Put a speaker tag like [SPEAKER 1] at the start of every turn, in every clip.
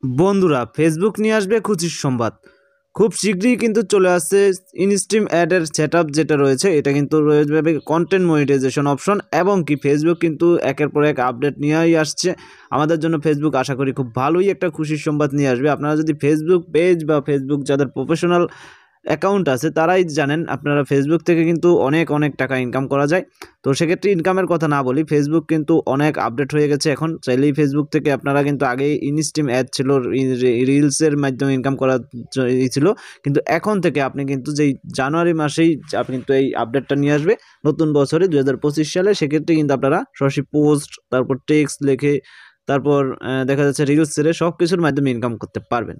[SPEAKER 1] বন্ধুরা, ফেসবুক নিয়ে আসবে খুশির সংবাদ। খুব শীঘ্রই কিন্তু চলে আসছে ইনস্ট্রিম অ্যাডের সেটআপ যেটা রয়েছে, এটা কিন্তু রয়ে যাবে কন্টেন্ট মনিটাইজেশন অপশন। এবং কি ফেসবুক কিন্তু একের পর এক আপডেট নিয়েই আসছে আমাদের জন্য। ফেসবুক আশা করি খুব ভালোই একটা খুশির সংবাদ নিয়ে আসবে। আপনারা যদি ফেসবুক পেজ বা ফেসবুক যাদের প্রফেশনাল অ্যাকাউন্ট আছে তারাই জানেন, আপনারা ফেসবুক থেকে কিন্তু অনেক অনেক টাকা ইনকাম করা যায়। তো সেক্ষেত্রে ইনকামের কথা না বলি, ফেসবুক কিন্তু অনেক আপডেট হয়ে গেছে। এখন চাইলেই ফেসবুক থেকে আপনারা কিন্তু আগে ইনস্ট্রিম অ্যাড ছিল, রিলসের মাধ্যমে ইনকাম করা ছিল, কিন্তু এখন থেকে আপনি কিন্তু যেই জানুয়ারি মাসেই আপনি কিন্তু এই আপডেটটা নিয়ে আসবে নতুন বছরে 2025 সালে। সেক্ষেত্রে কিন্তু আপনারা সরাসরি পোস্ট, তারপর টেক্সট লিখে, তারপর দেখা যাচ্ছে রিলস ছেড়ে সব কিছুর মাধ্যমে ইনকাম করতে পারবেন।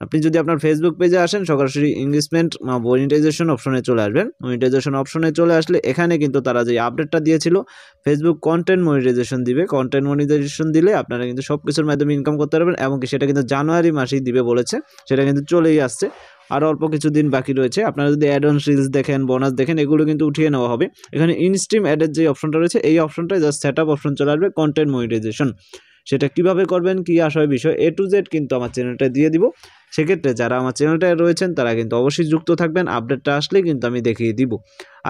[SPEAKER 1] আপনি যদি আপনার ফেসবুক পেজে আসেন, সরাসরি ইনভেস্টমেন্ট মনিটাইজেশন অপশনে চলে আসবেন। মনিটাইজেশন অপশনে চলে আসলে এখানে কিন্তু তারা যে আপডেটটা দিয়েছিল, ফেসবুক কন্টেন্ট মনিটাইজেশন দিবে। কন্টেন্ট মনিটাইজেশন দিলে আপনারা কিন্তু সব কিছুর মাধ্যমে ইনকাম করতে পারবেন, এবং সেটা কিন্তু জানুয়ারি মাসেই দিবে বলেছে। সেটা কিন্তু চলেই আসছে, আর অল্প কিছুদিন বাকি রয়েছে। আপনারা যদি অ্যাড অন রিলস দেখেন, বোনাস দেখেন, এগুলো কিন্তু উঠিয়ে নেওয়া হবে। এখানে ইনস্ট্রিম অ্যাডের যে অপশনটা রয়েছে, এই অপশনটায় জাস্ট সেটআপ অপশন চলে আসবে কন্টেন্ট মনিটাইজেশন। সেটা কিভাবে করবেন, কি আসবে বিষয় A to Z কিন্তু আমার চ্যানেলটা দিয়ে দিব। সেক্ষেত্রে যারা আমার চ্যানেলটায় রয়েছেন তারা কিন্তু অবশ্যই যুক্ত থাকবেন। আপডেটটা আসলেই কিন্তু আমি দেখিয়ে দিব।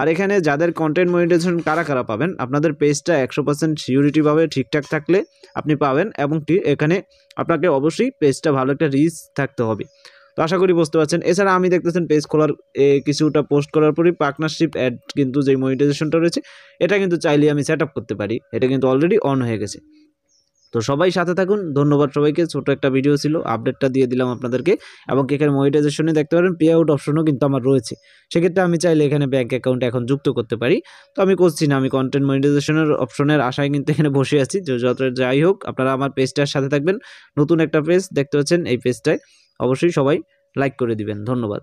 [SPEAKER 1] আর এখানে যাদের কন্টেন্ট মনিটাইজেশন কারা কারা পাবেন, আপনাদের পেজটা 100% সিকিউরিটিভাবে ঠিকঠাক থাকলে আপনি পাবেন, এবং এখানে আপনাকে অবশ্যই পেজটা ভালো একটা রিচ থাকতে হবে। তো আশা করি বুঝতে পারছেন। এছাড়া আমি দেখতেছেন পেজ খোলার কিছুটা পোস্ট করার পরই পার্টনারশিপ অ্যাড কিন্তু যে মনিটাইজেশনটা রয়েছে, এটা কিন্তু চাইলেই আমি সেট আপ করতে পারি। এটা কিন্তু অলরেডি অন হয়ে গেছে। তো সবাই সাথে থাকুন। ধন্যবাদ সবাইকে। ছোট একটা ভিডিও ছিল, আপডেটটা দিয়ে দিলাম আপনাদেরকে। এবং এখানে মনিটাইজেশনে দেখতে পারেন পে আউট অপশনও কিন্তু আমার রয়েছে। সেক্ষেত্রে আমি চাইলে এখানে ব্যাঙ্ক অ্যাকাউন্ট এখন যুক্ত করতে পারি। তো আমি করছি না, আমি কন্টেন্ট মনিটাইজেশনের অপশনের আশায় কিন্তু এখানে বসে আছি। যত যাই হোক, আপনারা আমার পেজটার সাথে থাকবেন। নতুন একটা পেজ দেখতে পাচ্ছেন, এই পেজটায় অবশ্যই সবাই লাইক করে দিবেন। ধন্যবাদ।